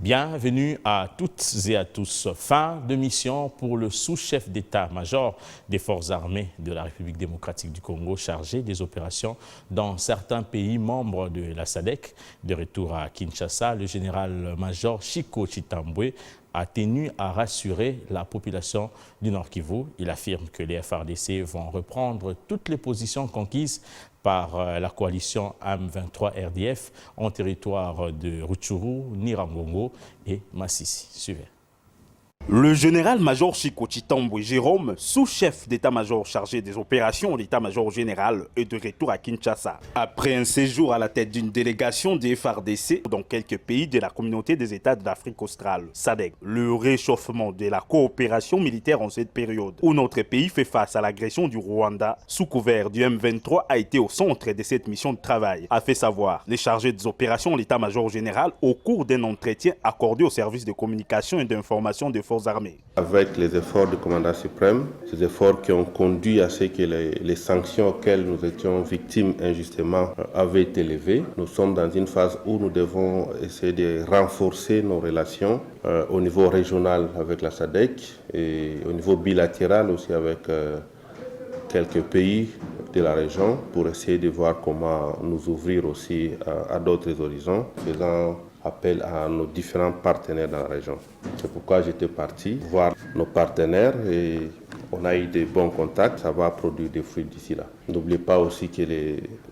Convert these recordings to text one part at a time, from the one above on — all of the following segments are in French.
Bienvenue à toutes et à tous. Fin de mission pour le sous-chef d'état-major des forces armées de la République démocratique du Congo chargé des opérations dans certains pays membres de la SADC. De retour à Kinshasa, le général-major Chiko Chitambwe a tenu à rassurer la population du Nord Kivu. Il affirme que les FARDC vont reprendre toutes les positions conquises par la coalition M23-RDF en territoire de Rutshuru, Nirangongo et Massissi. Suivez. Le général-major Chiko Chitambwe Jérôme, sous-chef d'état-major chargé des opérations de l'état-major général, est de retour à Kinshasa. Après un séjour à la tête d'une délégation des FARDC dans quelques pays de la communauté des États de l'Afrique australe, SADC, le réchauffement de la coopération militaire en cette période, où notre pays fait face à l'agression du Rwanda, sous couvert du M23, a été au centre de cette mission de travail, a fait savoir les chargés des opérations de l'état-major général au cours d'un entretien accordé au service de communication et d'information des forces armées. Avec les efforts du commandant suprême, ces efforts qui ont conduit à ce que les sanctions auxquelles nous étions victimes injustement avaient été levées, nous sommes dans une phase où nous devons essayer de renforcer nos relations au niveau régional avec la SADC et au niveau bilatéral aussi avec quelques pays de la région pour essayer de voir comment nous ouvrir aussi à d'autres horizons, faisant appel à nos différents partenaires dans la région. C'est pourquoi j'étais parti voir nos partenaires et on a eu de bons contacts, ça va produire des fruits d'ici là. N'oubliez pas aussi que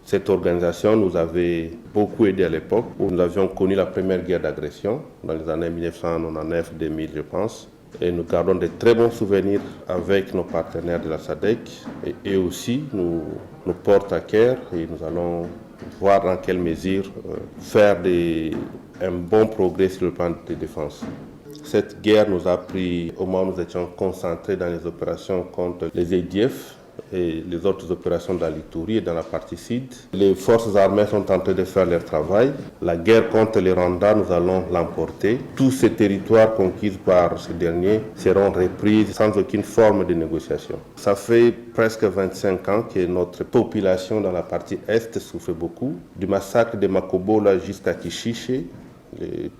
cette organisation nous avait beaucoup aidé à l'époque où nous avions connu la première guerre d'agression dans les années 1999-2000 je pense. Et nous gardons de très bons souvenirs avec nos partenaires de la SADC et eux aussi nous portent à cœur et nous allons voir dans quelle mesure faire un bon progrès sur le plan de défense. Cette guerre nous a pris au moment où nous étions concentrés dans les opérations contre les EDF et les autres opérations dans l'Ituri et dans la partie sud. Les forces armées sont en train de faire leur travail. La guerre contre les Rwandais, nous allons l'emporter. Tous ces territoires conquis par ces derniers seront repris sans aucune forme de négociation. Ça fait presque 25 ans que notre population dans la partie est souffre beaucoup. Du massacre de Makobola jusqu'à Kishiche,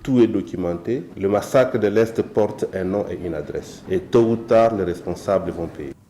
tout est documenté. Le massacre de l'Est porte un nom et une adresse. Et tôt ou tard, les responsables vont payer.